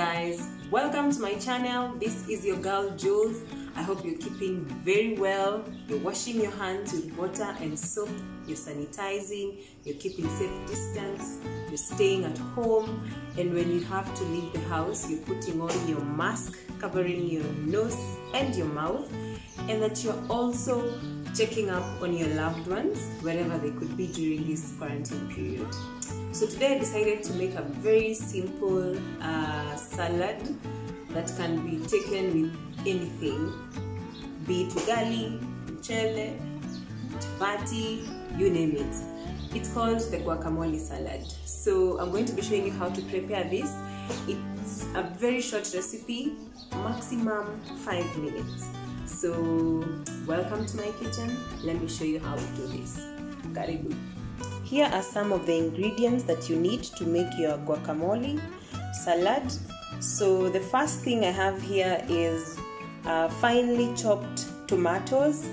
guys, welcome to my channel. This is your girl Jules. I hope you're keeping very well. You're washing your hands with water and soap, you're sanitizing, you're keeping safe distance, you're staying at home, and when you have to leave the house, you're putting on your mask, covering your nose and your mouth, and that you're also checking up on your loved ones wherever they could be during this quarantine period. So today I decided to make a very simple salad that can be taken with anything, be it ugali, mchele, chapati, you name it. It's called the guacamole salad. So I'm going to be showing you how to prepare this. It's a very short recipe, maximum 5 minutes. So welcome to my kitchen. Let me show you how to do this. Karibu. Here are some of the ingredients that you need to make your guacamole salad. So the first thing I have here is finely chopped tomatoes.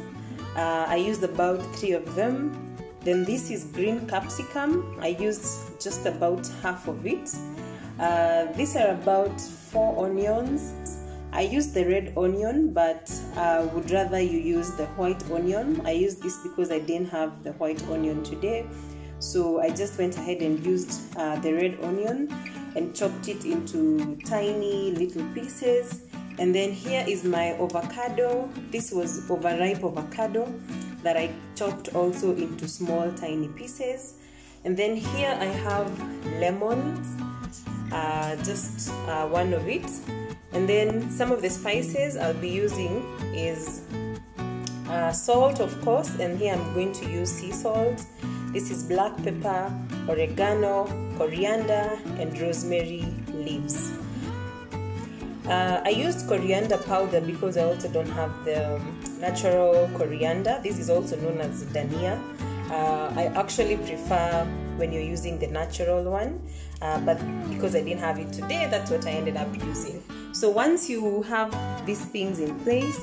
I used about 3 of them. Then this is green capsicum. I used just about half of it. These are about 4 onions. I used the red onion, but I would rather you use the white onion. I used this because I didn't have the white onion today. So I just went ahead and used the red onion and chopped it into tiny little pieces. And then here is my avocado. This was overripe avocado that I chopped also into small tiny pieces. And then here I have lemons, just 1 of it. And then some of the spices I'll be using is salt, of course, and here I'm going to use sea salt. This is black pepper, oregano, coriander, and rosemary leaves. I used coriander powder because I also don't have the natural coriander. This is also known as dhania. I actually prefer when you're using the natural one, but because I didn't have it today, that's what I ended up using. So once you have these things in place,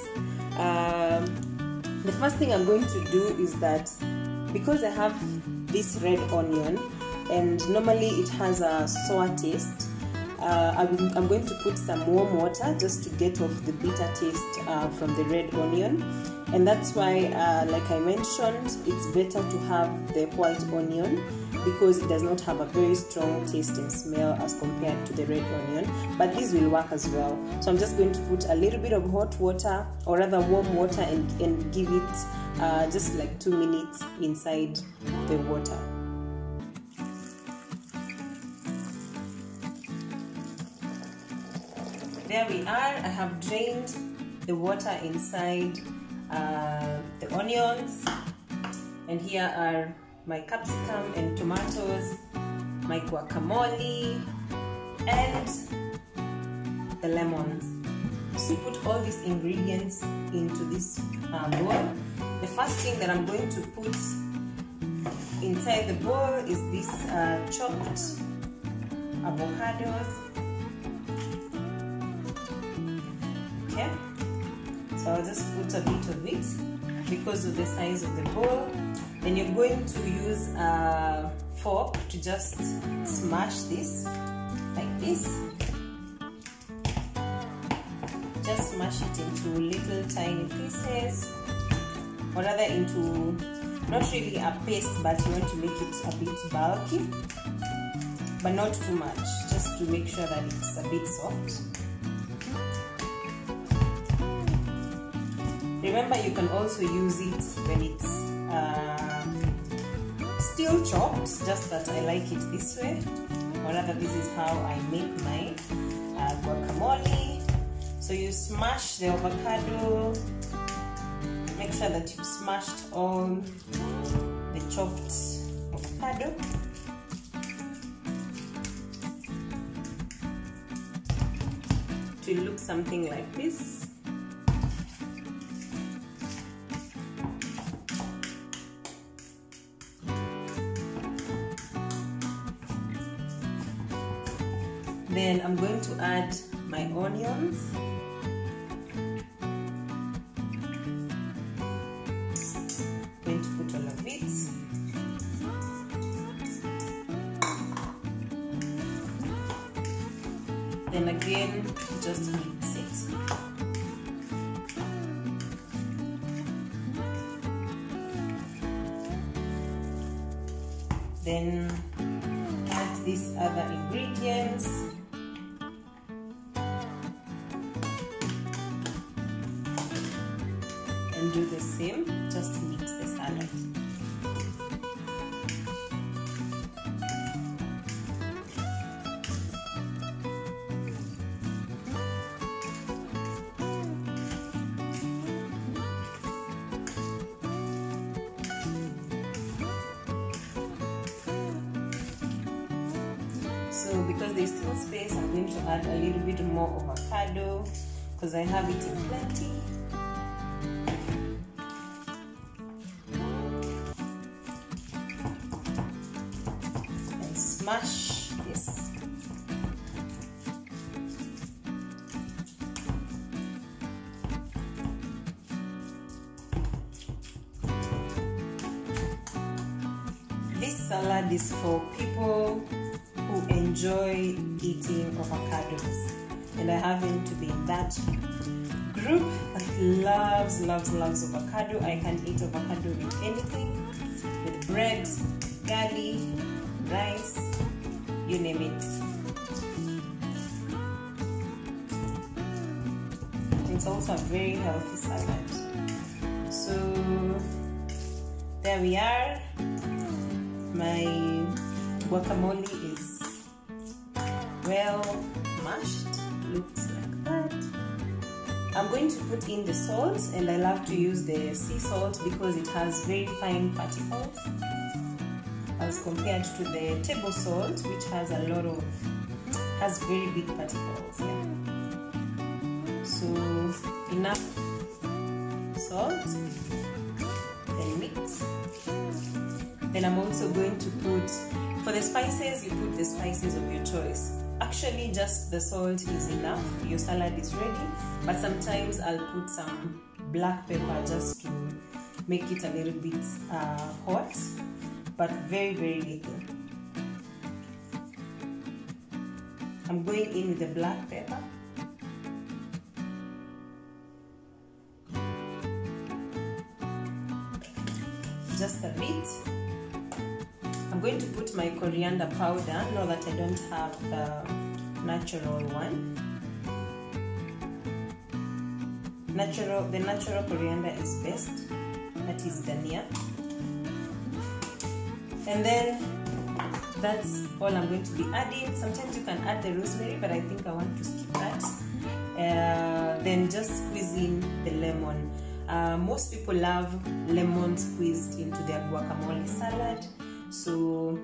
the first thing I'm going to do is that because I have this red onion and normally it has a sour taste, I'm going to put some warm water just to get off the bitter taste from the red onion. And that's why, like I mentioned, it's better to have the white onion because it does not have a very strong taste and smell as compared to the red onion, but this will work as well. So I'm just going to put a little bit of hot water, or rather warm water, and give it just like 2 minutes inside the water. There we are. I have drained the water inside the onions, and here are my capsicum and tomatoes, my guacamole, and the lemons. So put all these ingredients into this bowl. The first thing that I'm going to put inside the bowl is this chopped avocados. Okay, so I'll just put a bit of it because of the size of the bowl. Then you're going to use a fork to just smash this like this. Just smash it into little tiny pieces, or rather into, not really a paste, but you want to make it a bit bulky, but not too much, just to make sure that it's a bit soft. Remember, you can also use it when it's still chopped, just that I like it this way, or rather this is how I make my guacamole. So you smash the avocado, make sure that you've smashed all the chopped avocado. It will look something like this. Then I'm going to add my onions. I'm going to put all of it. Then again, just mix it. Then add these other ingredients. And do the same, just mix the salad. So because there's still space, I'm going to add a little bit more avocado because I have it in plenty. And smash this. This salad is for people who enjoy eating avocados, and I happen to be in that group that loves avocado. I can eat avocado with anything, with bread, garlic, rice, you name it. It's also a very healthy salad. So there we are. My guacamole is well mashed, looks like that. I'm going to put in the salt, and I love to use the sea salt because it has very fine particles as compared to the table salt, which has very big particles. Yeah. So enough salt, then mix. Then I'm also going to put, for the spices, you put the spices of your choice. Actually, just the salt is enough. Your salad is ready. But sometimes I'll put some black pepper just to make it a little bit hot, but very little. I'm going in with the black pepper. Just a bit. I'm going to put my coriander powder, now that I don't have the natural one. The natural coriander is best, that is Dania. And then that's all I'm going to be adding. Sometimes you can add the rosemary, but I think I want to skip that. Then just squeeze in the lemon. Most people love lemon squeezed into their guacamole salad, so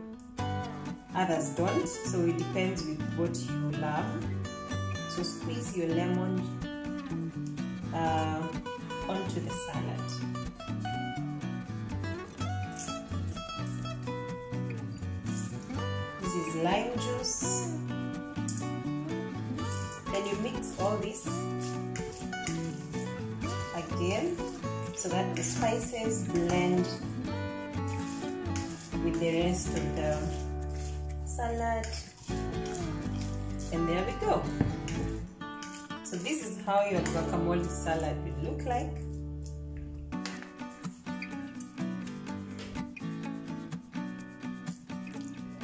others don't, so it depends with what you love. So squeeze your lemon onto the salad. This is lime juice. Then you mix all this again so that the spices blend with the rest of the salad, and there we go. So this is how your guacamole salad will look like.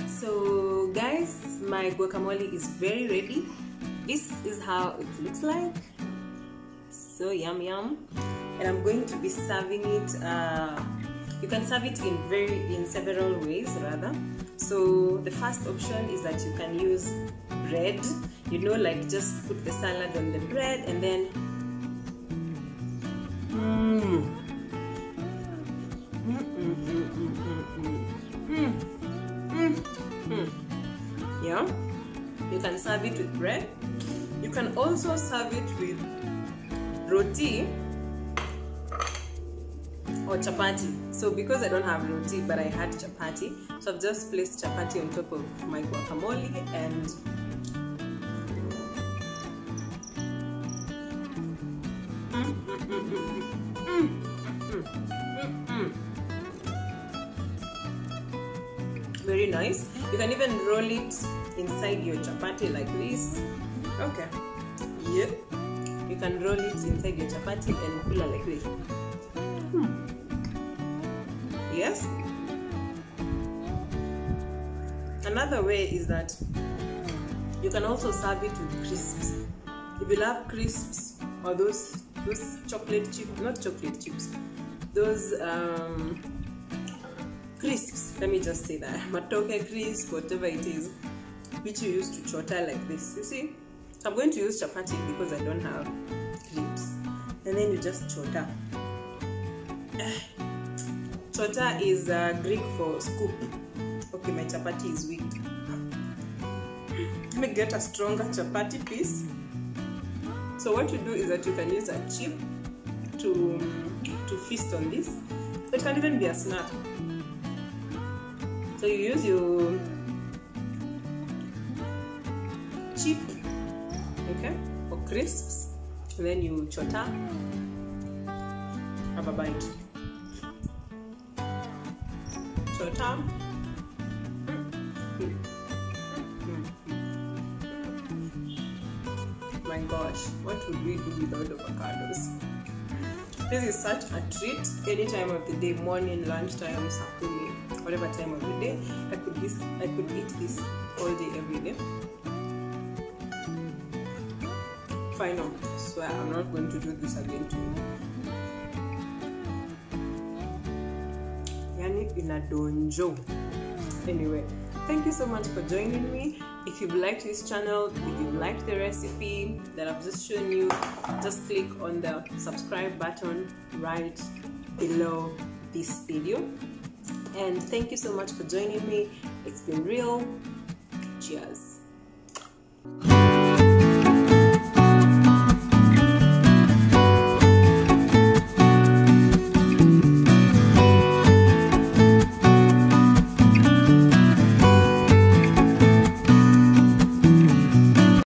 So guys, my guacamole is very ready. This is how it looks like. So yum. And I'm going to be serving it. You can serve it in several ways rather. So the first option is that you can use bread, like just put the salad on the bread and then yeah, you can serve it with bread. You can also serve it with roti or chapati. So because I don't have roti but I had chapati, so I've just placed chapati on top of my guacamole and very nice. You can even roll it inside your chapati like this, Okay. Yeah. You can roll it inside your chapati and pull like this. Yes. Another way is that you can also serve it with crisps. If you love crisps or those chocolate chips, not chocolate chips, those crisps, let me just say that, matoke crisp, whatever it is, which you use to chota like this. You see, so I'm going to use chapati because I don't have crisps, and then you just chota. Chota is Greek for scoop. Okay, my chapati is weak. Let me get a stronger chapati piece. So what you do is that you can use a chip to feast on this. It can even be a snack. So you use your chip, okay, or crisps, and then you chota. Have a bite. Chota. My gosh, what would we do without avocados? This is such a treat. Any time of the day, morning, lunchtime, sakumi, whatever time of the day, I could eat this all day, every day. Final. Swear I'm not going to do this again to you. Yani inadonjo. Anyway, thank you so much for joining me. If you've liked this channel, if you've liked the recipe that I've just shown you, just click on the subscribe button right below this video. And thank you so much for joining me. It's been real. Cheers.